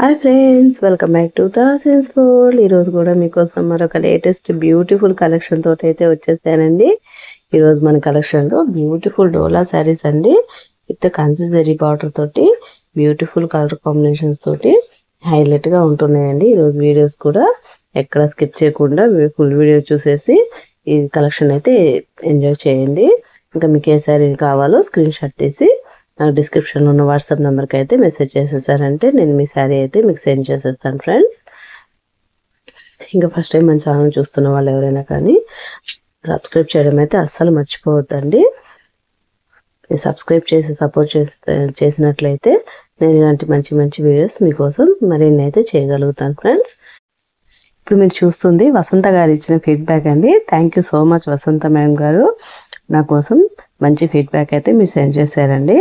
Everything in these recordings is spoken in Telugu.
Hi friends, welcome back to థాసిన్స్ వరల్డ్. ఈరోజు కూడా మీకోసం మరొక లేటెస్ట్ బ్యూటిఫుల్ కలెక్షన్ తోటి అయితే వచ్చేసానండి. ఈరోజు మన కలెక్షన్లో బ్యూటిఫుల్ డోలా శారీస్ అండి, విత్ కంచి జరీ బార్డర్ తోటి బ్యూటిఫుల్ కలర్ కాంబినేషన్స్ తోటి హైలైట్గా ఉంటున్నాయండి. ఈరోజు వీడియోస్ కూడా ఎక్కడ స్కిప్ చేయకుండా ఫుల్ వీడియో చూసేసి ఈ కలెక్షన్ అయితే ఎంజాయ్ చేయండి. ఇంకా మీకు ఏ శారీ కావాలో స్క్రీన్ షాట్ తీసి నాకు డిస్క్రిప్షన్లో ఉన్న వాట్సాప్ నెంబర్కి అయితే మెసేజ్ చేసేసారంటే నేను మీ శారీ అయితే మీకు సెండ్ చేసేస్తాను ఫ్రెండ్స్. ఇంకా ఫస్ట్ టైం మన ఛానల్ చూస్తున్న వాళ్ళు ఎవరైనా కానీ సబ్స్క్రైబ్ చేయడం అయితే అస్సలు మర్చిపోవద్దండి. సబ్స్క్రైబ్ చేసి సపోర్ట్ చేసినట్లయితే నేను ఇలాంటి మంచి మంచి వీడియోస్ మీకోసం మరిన్ని అయితే చేయగలుగుతాను ఫ్రెండ్స్. ఇప్పుడు మీరు చూస్తుంది వసంత గారు ఇచ్చిన ఫీడ్బ్యాక్ అండి. Thank you so much Vasantha madam గారు, నా కోసం మంచి ఫీడ్బ్యాక్ అయితే మీరు సెండ్ చేశారండి.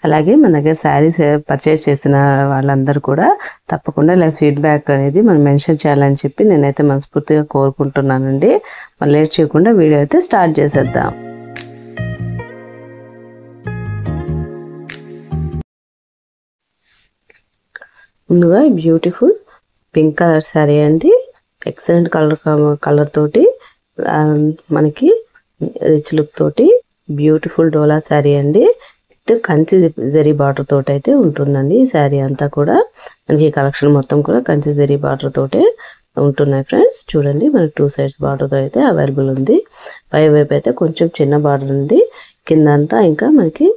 అలాగే మన దగ్గర శారీస్ పర్చేస్ చేసిన వాళ్ళందరూ కూడా తప్పకుండా ఇలా ఫీడ్బ్యాక్ అనేది మనం మెన్షన్ చేయాలని చెప్పి నేనైతే మనస్ఫూర్తిగా కోరుకుంటున్నానండి. మనం లేట్ చేయకుండా వీడియో అయితే స్టార్ట్ చేసేద్దాం. ముందుగా బ్యూటిఫుల్ పింక్ కలర్ శారీ అండి, ఎక్సలెంట్ కలర్ తోటి మనకి రిచ్ లుక్ తోటి బ్యూటిఫుల్ డోలా శారీ అండి, విత్ కంచి జరీ బార్డర్ తోటి అయితే ఉంటుందండి. ఈ శారీ అంతా కూడా మనకి ఈ కలెక్షన్ మొత్తం కూడా కంచి జరీ బార్డర్ తోటే ఉంటున్నాయి ఫ్రెండ్స్. చూడండి, మనకి 2 సైడ్స్ బార్డర్తో అయితే అవైలబుల్ ఉంది. పై వైపు అయితే కొంచెం చిన్న బార్డర్ ఉంది, కింద అంతా ఇంకా మనకి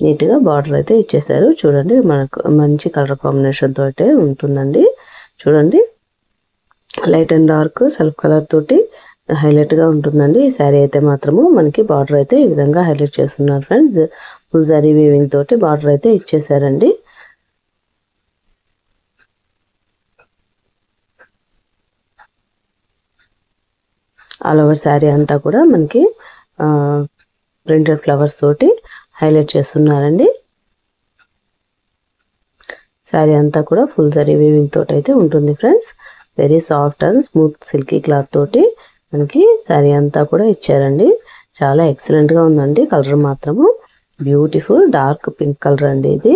నీట్గా బార్డర్ అయితే ఇచ్చేసారు. చూడండి, మనకు మంచి కలర్ కాంబినేషన్ తోటే ఉంటుందండి. చూడండి, light and dark self colour తోటి హైలైట్గా ఉంటుందండి. ఈ శారీ అయితే మాత్రము మనకి బార్డర్ అయితే ఈ విధంగా హైలైట్ చేస్తున్నారు ఫ్రెండ్స్. ఫుల్ జరీ వీవింగ్ తోటి బార్డర్ అయితే ఇచ్చేసారండి. ఆల్ ఓవర్ శారీ అంతా కూడా మనకి ప్రింటెడ్ ఫ్లవర్స్ తోటి హైలైట్ చేస్తున్నారండి. శారీ అంతా కూడా ఫుల్ జరీ వీవింగ్ తోటి అయితే ఉంటుంది friends. Very soft and smooth silky cloth తోటి మనకి శారీ అంతా కూడా ఇచ్చారండి. చాలా ఎక్సలెంట్గా ఉందండి. కలర్ మాత్రము బ్యూటిఫుల్ డార్క్ పింక్ కలర్ అండి, ఇది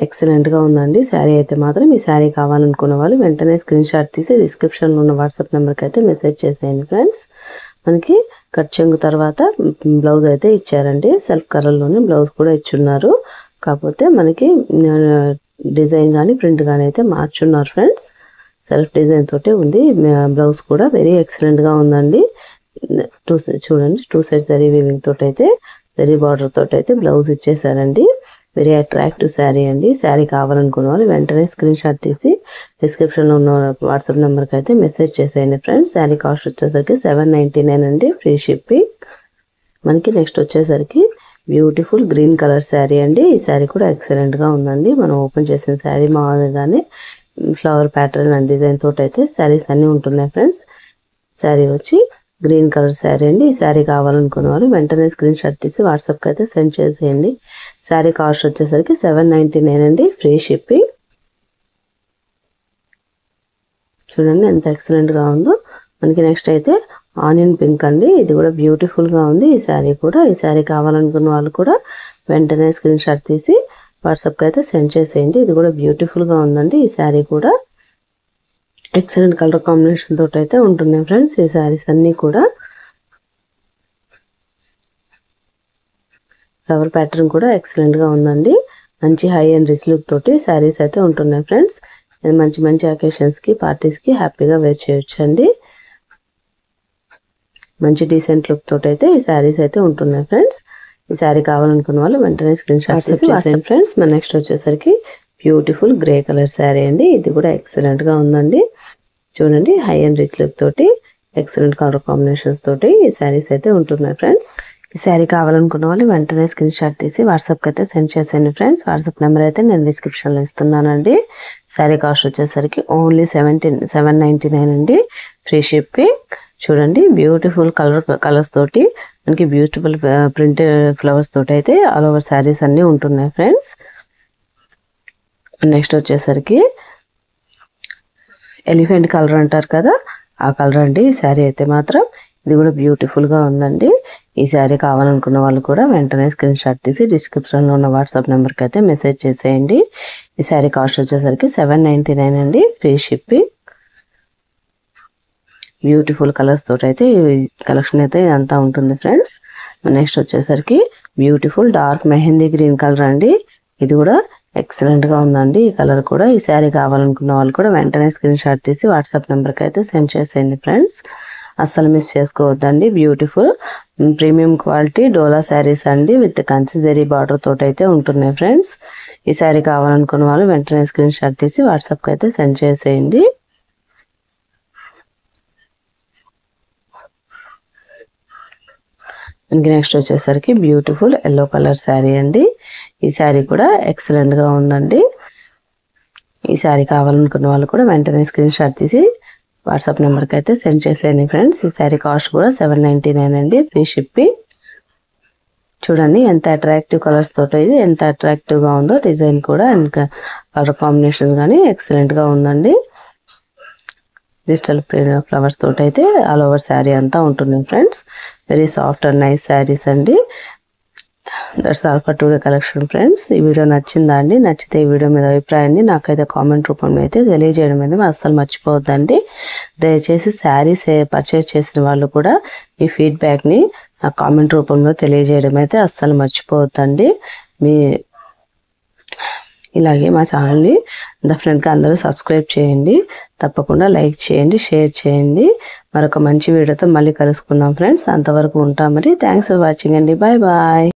ఎక్సలెంట్గా ఉందండి శారీ అయితే మాత్రం. ఈ శారీ కావాలనుకున్న వాళ్ళు వెంటనే స్క్రీన్ షాట్ తీసి డిస్క్రిప్షన్లో ఉన్న వాట్సాప్ నెంబర్కి అయితే మెసేజ్ చేసేయండి ఫ్రెండ్స్. మనకి కట్ చెంగు తర్వాత బ్లౌజ్ అయితే ఇచ్చారండి, సెల్ఫ్ కలర్లోనే బ్లౌజ్ కూడా ఇచ్చున్నారు. కాకపోతే మనకి డిజైన్ కానీ ప్రింట్ కానీ అయితే మార్చున్నారు ఫ్రెండ్స్. సెల్ఫ్ డిజైన్ తోటే ఉంది బ్లౌజ్ కూడా. వెరీ ఎక్సలెంట్గా ఉందండి. చూడండి, 2 సైడ్స్ జరీ వీవింగ్ తోటి అయితే జరీ బార్డర్ తోటి అయితే బ్లౌజ్ ఇచ్చేసారండి. వెరీ అట్రాక్టివ్ శారీ అండి. శారీ కావాలనుకున్న వాళ్ళు వెంటనే స్క్రీన్ షాట్ తీసి డిస్క్రిప్షన్లో ఉన్న వాట్సాప్ నెంబర్కి అయితే మెసేజ్ చేసేయండి ఫ్రెండ్స్. శారీ కాస్ట్ వచ్చేసరికి 799 అండి, ఫ్రీ షిప్పింగ్. మనకి నెక్స్ట్ వచ్చేసరికి బ్యూటిఫుల్ గ్రీన్ కలర్ శారీ అండి. ఈ శారీ కూడా ఎక్సలెంట్గా ఉందండి. మనం ఓపెన్ చేసిన శారీ మాదిరిగానే ఫ్లవర్ ప్యాటర్న్ అండ్ డిజైన్ తోటి అయితే శారీస్ అన్నీ ఉంటున్నాయి ఫ్రెండ్స్. శారీ వచ్చి గ్రీన్ కలర్ శారీ అండి. ఈ శారీ కావాలనుకున్న వాళ్ళు వెంటనే స్క్రీన్ షాట్ తీసి వాట్సాప్కి అయితే సెండ్ చేసేయండి. శారీ కాస్ట్ వచ్చేసరికి 799 అండి, ఫ్రీ షిప్పింగ్. చూడండి ఎంత ఎక్సలెంట్గా ఉందో. మనకి నెక్స్ట్ అయితే ఆనియన్ పింక్ అండి, ఇది కూడా బ్యూటిఫుల్గా ఉంది. ఈ శారీ కూడా, ఈ శారీ కావాలనుకున్న వాళ్ళు కూడా వెంటనే స్క్రీన్ షాట్ తీసి వాట్సాప్కి అయితే సెండ్ చేసేయండి. ఇది కూడా బ్యూటిఫుల్గా ఉందండి. ఈ శారీ కూడా ఎక్సలెంట్ కలర్ కాంబినేషన్ తోటి అయితే ఉంటున్నాయి ఫ్రెండ్స్. ఈ శారీస్ అన్నీ కూడా ఫ్లవర్ ప్యాటర్న్ కూడా ఎక్సలెంట్గా ఉందండి. మంచి హై అండ్ రిచ్ లుక్ తోటి శారీస్ అయితే ఉంటున్నాయి ఫ్రెండ్స్. మంచి మంచి అకేషన్స్కి పార్టీస్కి హ్యాపీగా వేర్ చేయొచ్చు అండి. మంచి డీసెంట్ లుక్ తోటి అయితే ఈ శారీస్ అయితే ఉంటున్నాయి ఫ్రెండ్స్. ఈ శారీ కావాలనుకున్న వాళ్ళు వెంటనే స్క్రీన్ షాట్ చేసేయండి ఫ్రెండ్స్. మన నెక్స్ట్ వచ్చేసరికి బ్యూటిఫుల్ గ్రే కలర్ శారీ అండి, ఇది కూడా ఎక్సలెంట్గా ఉందండి. చూడండి, హై అండ్ రిచ్ లుక్ తోటి ఎక్సలెంట్ కలర్ కాంబినేషన్స్ తోటి ఈ శారీస్ అయితే ఉంటున్నాయి ఫ్రెండ్స్. ఈ శారీ కావాలనుకున్న వాళ్ళు వెంటనే స్క్రీన్ షాట్ తీసి వాట్సాప్కి అయితే సెండ్ చేసేయండి ఫ్రెండ్స్. వాట్సాప్ నెంబర్ అయితే నేను డిస్క్రిప్షన్లో ఇస్తున్నానండి. శారీ కాస్ట్ వచ్చేసరికి ఓన్లీ 799 అండి, ఫ్రీ షిప్పింగ్. చూడండి, బ్యూటిఫుల్ కలర్స్ తోటి మనకి బ్యూటిఫుల్ ప్రింటెడ్ ఫ్లవర్స్ తోటి అయితే ఆల్ ఓవర్ శారీస్ అన్నీ ఉంటున్నాయి ఫ్రెండ్స్. నెక్స్ట్ వచ్చేసరికి ఎలిఫెంట్ కలర్ అంటారు కదా, ఆ కలర్ అండి ఈ శారీ అయితే మాత్రం. ఇది కూడా బ్యూటిఫుల్గా ఉందండి. ఈ శారీ కావాలనుకున్న వాళ్ళు కూడా వెంటనే స్క్రీన్ షాట్ తీసి డిస్క్రిప్షన్లో ఉన్న వాట్సాప్ నెంబర్కి అయితే మెసేజ్ చేసేయండి. ఈ శారీ కాస్ట్ వచ్చేసరికి 799 అండి, ఫ్రీ షిప్పింగ్. బ్యూటిఫుల్ కలర్స్ తోటి అయితే ఈ కలెక్షన్ అయితే ఇదంతా ఉంటుంది ఫ్రెండ్స్. నెక్స్ట్ వచ్చేసరికి beautiful dark mehndi green colour అండి. ఇది కూడా ఎక్సలెంట్గా ఉందండి. ఈ కలర్ కూడా. ఈ శారీ కావాలనుకున్న వాళ్ళు కూడా వెంటనే స్క్రీన్ షాట్ తీసి వాట్సాప్ నెంబర్కి అయితే సెండ్ చేసేయండి ఫ్రెండ్స్. అస్సలు మిస్ చేసుకోవద్దండి. బ్యూటిఫుల్ ప్రీమియం క్వాలిటీ డోలా శారీస్ అండి, విత్ కంచి జరీ బార్డర్ తోటి అయితే ఉంటున్నాయి ఫ్రెండ్స్. ఈ శారీ కావాలనుకున్న వాళ్ళు వెంటనే స్క్రీన్ షాట్ తీసి వాట్సాప్కి అయితే సెండ్ చేసేయండి. ఇంక నెక్స్ట్ వచ్చేసరికి బ్యూటిఫుల్ ఎల్లో కలర్ శారీ అండి. ఈ శారీ కూడా ఎక్సలెంట్గా ఉందండి. ఈ శారీ కావాలనుకున్న వాళ్ళు కూడా వెంటనే స్క్రీన్ షాట్ తీసి వాట్సాప్ నెంబర్కి అయితే సెండ్ చేసేయండి ఫ్రెండ్స్. ఈ శారీ కాస్ట్ కూడా 799 అండి, ఫ్రీ షిప్పింగ్. చూడండి ఎంత అట్రాక్టివ్ కలర్స్ తోటి ఇది ఎంత అట్రాక్టివ్గా ఉందో. డిజైన్ కూడా అండ్ కలర్ కాంబినేషన్ కానీ ఎక్సలెంట్గా ఉందండి. డిజిటల్ ఫ్లవర్స్ తోటి అయితే ఆల్ ఓవర్ శారీ అంతా ఉంటుంది friends. Very soft and nice saris అండి. That's all for today collection friends. ఈ వీడియో నచ్చిందా అండి? నచ్చితే ఈ వీడియో మీద అభిప్రాయాన్ని నాకైతే కామెంట్ రూపంలో అయితే తెలియజేయడం అనేది అస్సలు మర్చిపోవద్దండి. దయచేసి శారీస్ పర్చేస్ చేసిన వాళ్ళు కూడా మీ ఫీడ్బ్యాక్ని నా కామెంట్ రూపంలో తెలియజేయడం అయితే అస్సలు మర్చిపోవద్దండి. ఇలాగే మా ఛానల్ని డెఫినెట్గా అందరూ సబ్స్క్రైబ్ చేయండి. తప్పకుండా లైక్ చేయండి, షేర్ చేయండి. మరొక మంచి వీడియోతో మళ్ళీ కలుసుకుందాం ఫ్రెండ్స్. అంతవరకు ఉంటాం మరి. థ్యాంక్స్ ఫర్ వాచింగ్ అండి. Bye bye.